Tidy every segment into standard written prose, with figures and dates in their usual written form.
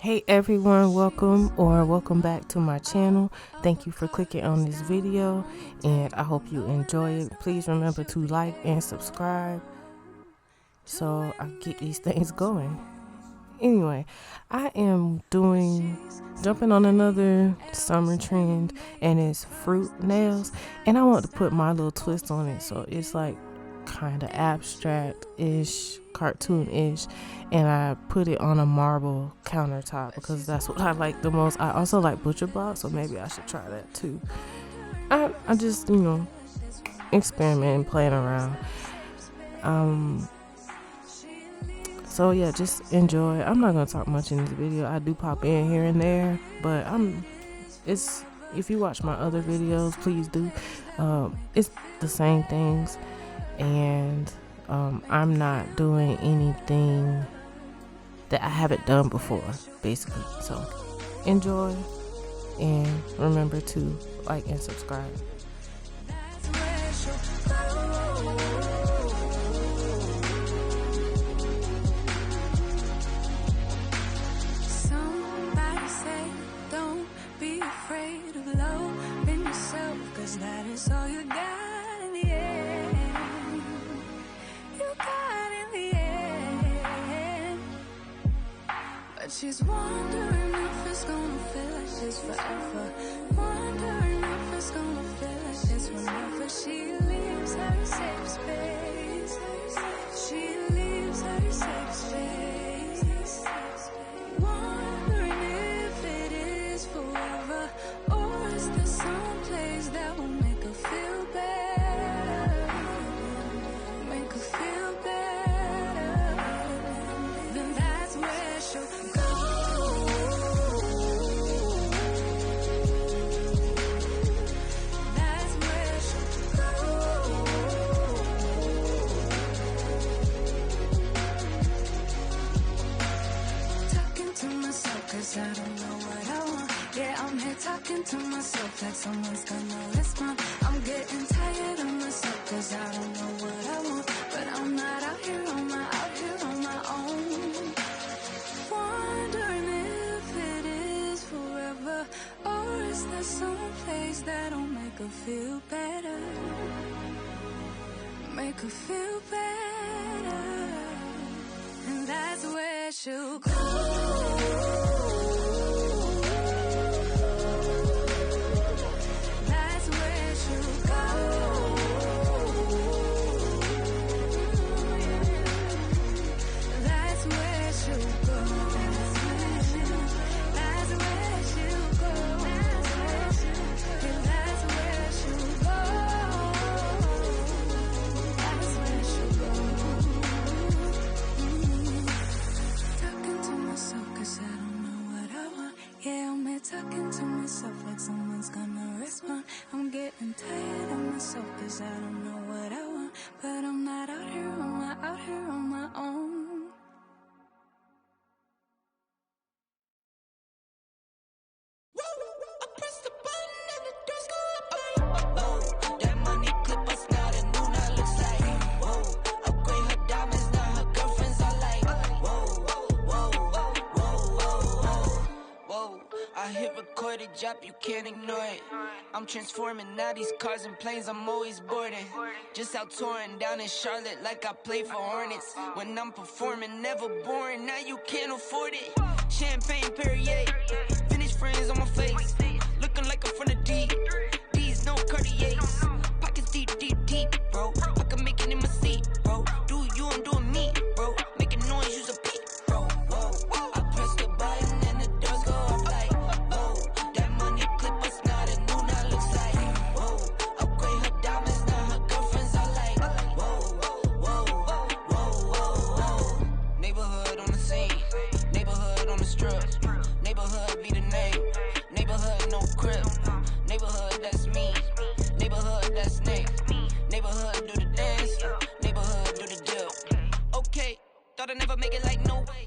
Hey everyone, welcome back to my channel. Thank you for clicking on this video and I hope you enjoy it. Please remember to like and subscribe so I get these things going. Anyway, I am jumping on another summer trend, and it's fruit nails, and I want to put my little twist on it, so it's like kind of abstract-ish, cartoon-ish, and I put it on a marble countertop because that's what I like the most. I also like butcher block, so maybe I should try that too. I just experimenting, playing around. So yeah, just enjoy. I'm not gonna talk much in this video. I do pop in here and there, but if you watch my other videos, please do. It's the same things, and I'm not doing anything that I haven't done before, basically. So enjoy, and remember to like and subscribe. That is all you got in the end. You got in the end. But she's wondering if it's gonna feel like she's forever. Wondering if it's gonna feel like she's whenever she leaves her safe space. She leaves her safe space. Wondering if it is forever, or is there some place that will make her feel better, make her feel better, then that's where she'll go. That's where she'll go. Talking to myself 'cause I don't know what I want. Yeah, I'm here talking to myself like someone's gonna respond. I'm getting tired of myself 'cause I don't know what I want. But I'm not out here on my own. Wondering if it is forever, or is there some place that'll make her feel better, make her feel better, and that's where she'll go. Talking to myself like someone's gonna respond. I'm getting tired of myself 'cause I don't know what I want. But I'm not out here on my own. I hit record a drop, you can't ignore it. I'm transforming now these cars and planes, I'm always boarding. Just out touring down in Charlotte like I play for Hornets. When I'm performing, never boring, now you can't afford it. Champagne Perrier, finished friends on my face. Looking like I'm from the deep, these no Cartiers. Pockets deep, deep, deep, bro. I can make it in my seat, bro. Do you, I'm doing me, bro. Making noise, use a peep, bro. Whoa, whoa. I press the button and the doors go off like, whoa. That money clip us now, the new now looks like, whoa. Upgrade her diamonds, now her girlfriends are like, whoa, whoa, whoa, whoa, whoa. Neighborhood on the scene, neighborhood on the strip. Neighborhood be the name, neighborhood no crib. Neighborhood that's me, neighborhood that's Nick. Neighborhood do the dance, neighborhood do the deal. Okay, thought I'd never make it like no way.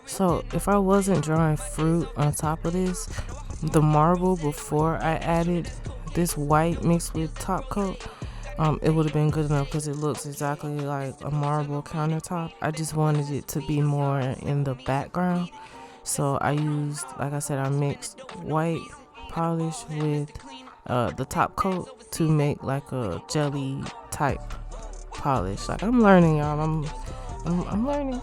So if I wasn't drawing fruit on top of this, the marble before I added this white mixed with top coat, it would have been good enough because it looks exactly like a marble countertop. I just wanted it to be more in the background, So I used, like I said, I mixed white polish with the top coat to make like a jelly type polish. Like, I'm learning, y'all. I'm learning.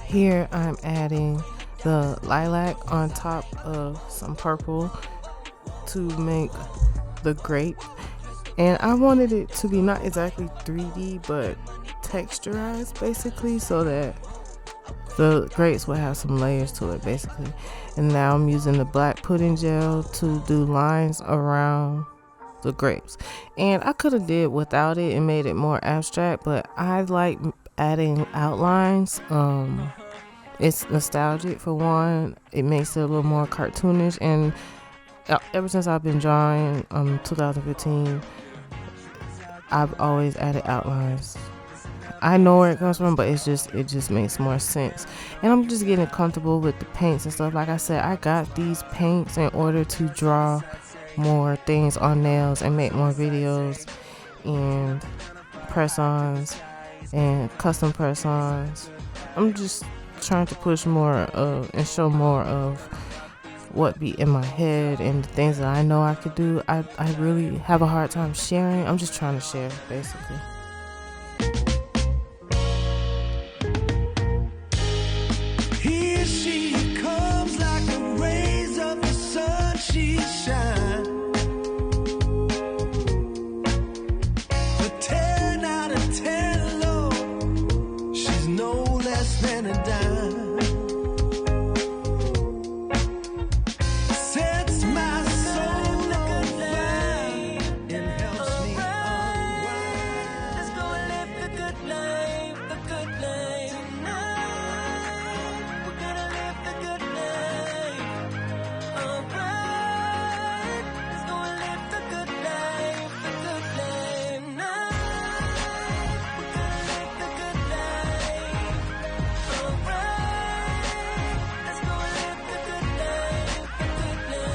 Here I'm adding the lilac on top of some purple to make the grape. And I wanted it to be not exactly 3D, but texturized, basically, so that the grapes will have some layers to it, basically. And now I'm using the black pudding gel to do lines around the grapes. And I could have did without it and made it more abstract, but I like adding outlines. It's nostalgic for one. It makes it a little more cartoonish, and ever since I've been drawing 2015, I've always added outlines. I know where it comes from, but it just makes more sense. And I'm just getting comfortable with the paints and stuff. Like I said, I got these paints in order to draw more things on nails and make more videos and press-ons and custom press-ons. I'm just trying to push more of and show more of what be in my head and the things that I know I could do. I really have a hard time sharing. I'm just trying to share, basically. Here she comes like the rays of the sun, she shines. A 10 out of 10 low, she's no less than a dime. Sets my soul on fire and helps me unwind. Let's go and live the good life, the good life tonight. We're gonna live the good life, alright. Let's go and live the good life tonight. We're gonna live the good life, alright. Let's go and live the good life tonight.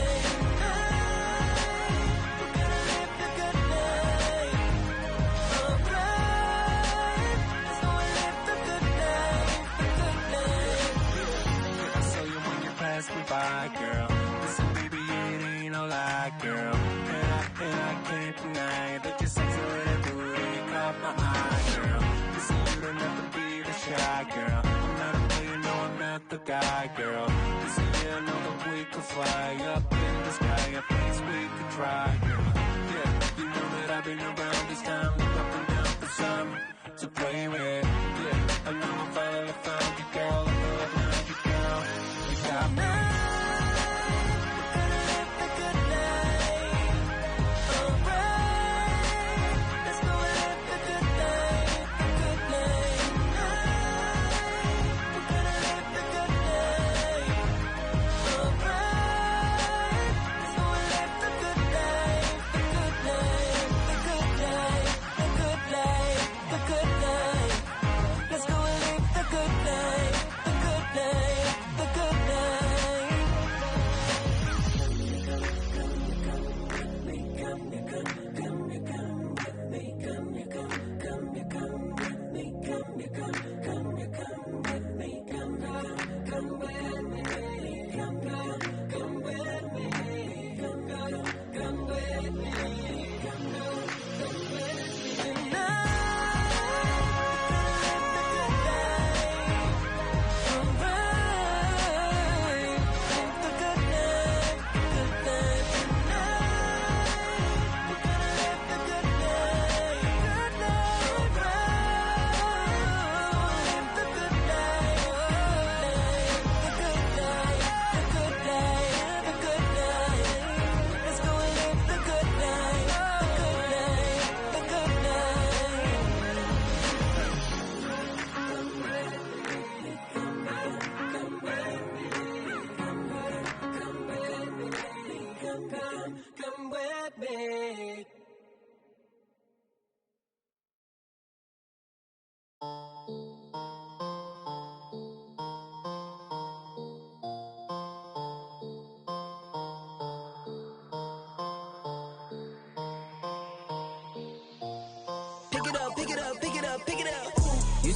We're gonna live the good life, alright. Let's go and live the good life. I saw you when you passed me by, girl. Listen, baby, it ain't no lie, girl. And I can't deny that you're sexy with that booty caught my eye, girl. Listen, you don't have to be the shy, girl. I'm not a player, no, I'm not the guy, girl. Listen, yeah, I know that we could fly up in the sky, a place we could try, girl. Yeah, you know that I've been around this time, up and down for some to play with. Yeah, I know I finally found you, girl. I know I found you, girl. You got me. We're gonna live the good life, alright. Let's go and live the good life, the good life tonight. We're gonna live the good life, alright. Let's go and live the good life, the good life, the good life, the good life, the good life. Let's go and live the good life,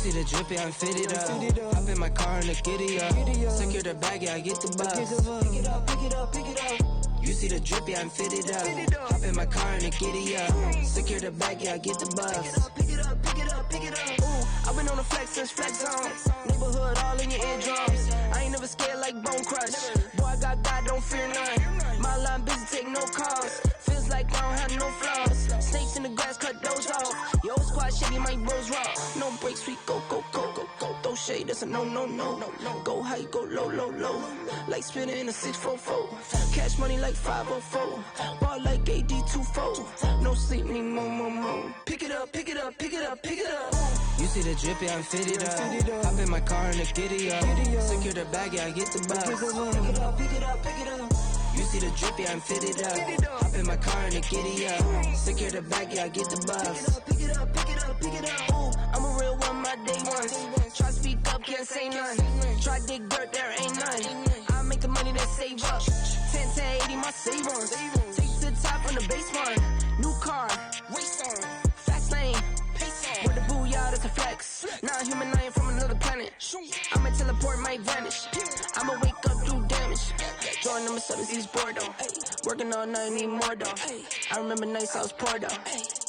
see the drippy, I'm fitted up. Hop in my car and the giddy up. Secure the bag, yeah, I get the bus. Pick it up, pick it up, pick it up. You see the drippy, I'm fitted up. Hop in my car and the giddy up. Secure the bag, yeah, I get the bus. Pick it up, pick it up, pick it up. Ooh, I've been on the flex since flex zone. Neighborhood all in your eardrums. I ain't never scared like Bone Crush. Boy, I got God, don't fear none. My line busy, take no calls. Feels like I don't have no flaws. Snakes in the grass, cut those off. Your old squad shady, my bros raw. No breaks, we go, go, go, go, go. Throw shade, that's a no, no, no, no, no. Go high, go low, low, low. Like spinning in a 644. Cash money like 504. Ball like AD24. No sleep, need more, more, more. Pick it up, pick it up, pick it up, pick it up. You see the drippy, I'm fitted up. Hop in my car and the giddy up. Secure the bag, yeah, I get the bus. Pick it up, pick it up, pick it up. You see the drippy, I'm fitted up. Hop in my car and the giddy up. Secure the bag, yeah, I get the bus. Pick it up, pick it up, pick it up. Ooh, I'm a real one, my day ones. Try to speak up, can't say none. Try to dig dirt, there ain't none. I make the money that save up. 10, 10, 80, my savings. Take to the top on the base one. New car, race on. Fast lane, pace on. With the booyah, that's a flex. Not human, I ain't from another planet. I'ma teleport, might vanish. I'ma wake up, do damage. Drawing number 7, he's bored though. Working all night, need more though. I remember nights I was poor though.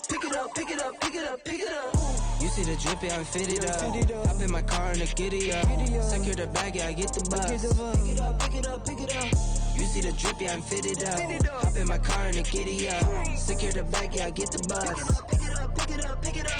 Pick it up, pick it up, pick it up, pick it up. You see the drippy, I'm fitted up. Hop in my car and the giddy up. Secure the bag, yeah, I get the bus. Pick it up, pick it up, pick it up. You see the drippy, I'm fitted up. Hop in my car and the giddy up. Secure the bag, yeah, I get the bus. Pick it up, pick it up, pick it up.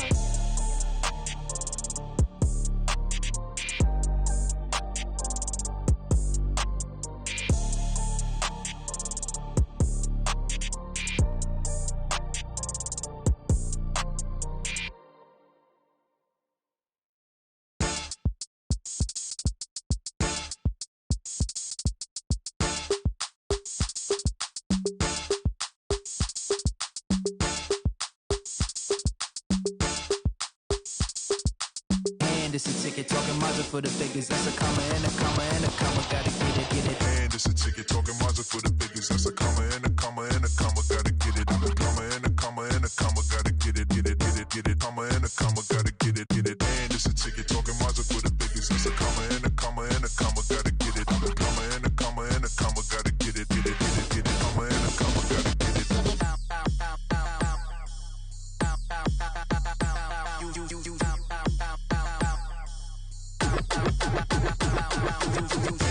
This a ticket talking Mazda for the biggest. That's a comma and a comma and a comma. Gotta get it, get it. And this a ticket talking Mazda for the biggest. That's a comma and a comma and a comma. Gotta get it. I'm a comma and a comma and a comma. Gotta get it, get it, get it, get it. Comma and a comma. Gotta get it, get it. And this a ticket talking Mazda for the biggest. That's a comma and a comma and a comma. Gotta get it. I'm a comma and a comma and a comma. Gotta get it, get it, get it, get it. Comma and a comma. Gotta get it.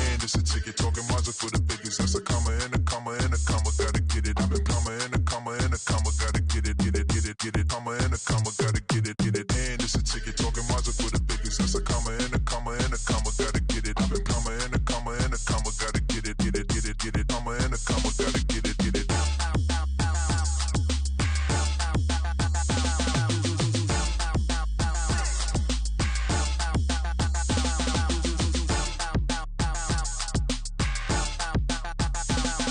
And this a ticket talking Mazda for the biggest. That's a comma and a comma and a comma. Gotta get it. I'm a comma and a comma and a comma. Gotta get it, get it, get it, get it. Comma and a comma. Gotta get it, get it. And this a ticket talking Mazda for the biggest. That's a comma and a comma and a comma. Gotta get it. I'm a comma and a comma and a comma. Gotta get it, get it, get it, get it. Comma and a comma. Gotta get it, get it. Ticket talking Mazda for the biggest. That's a comma and a comma and a comma. Gotta get it. I'm a comma and a comma and a comma. Gotta get it, get it, get it, get it.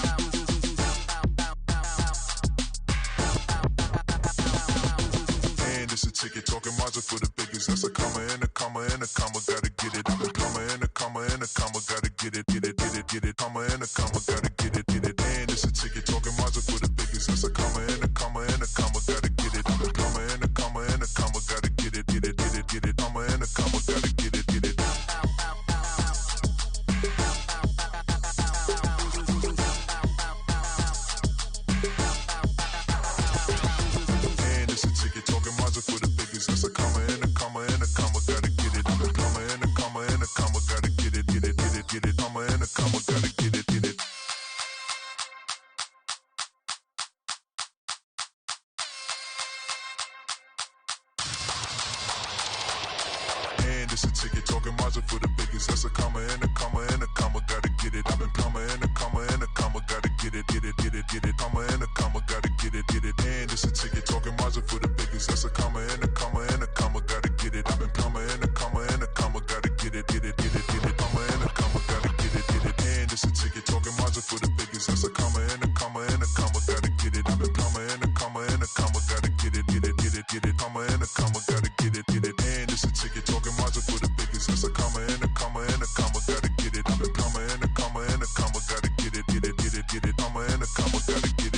Comma and a comma. Gotta get it, get it. And it's a ticket talking Mazda for the biggest. That's a comma and a comma and a comma. Gotta get it. I'm a comma and a comma and a comma. Gotta get it, get it, get it, get it. Comma and a comma. Gotta get it, get it. And it's a ticket talking Mazda for the biggest. That's a comma and a comma and a comma. Gotta get it. I'm a comma and a comma and a comma. Gotta get it, get it, get it, get it. Comma and a comma. Gotta get it, get it. And it's a ticket talking Mazda for the biggest. That's a comma and a comma and a comma. Gotta get it. I'm a comma and a comma and a comma. Gotta get it, get it, get it, get it. Comma and a comma. Gotta get it, get it. And it's a ticket talking Mazda for the biggest. That's a comma and a comma and a comma. Gotta get it. I'm a comma and a comma and a comma. Gotta get it, get it, get it, get it. Comma and a comma. Gotta get it, get it. And it's a ticket talking Mazda for the biggest. That's a comma and a comma and a comma. Gotta get it. I'm a comma and a comma and a comma. Gotta get it, get it, get it, get it. Comma and a comma. Gotta get it, get it. And it's a ticket talking Mazda for the biggest. That's a comma and a comma and a comma. Gotta get it. I'm a comma and a comma and a comma. Gotta get it, get it, get it, get it. Comma and a comma. Gotta get it.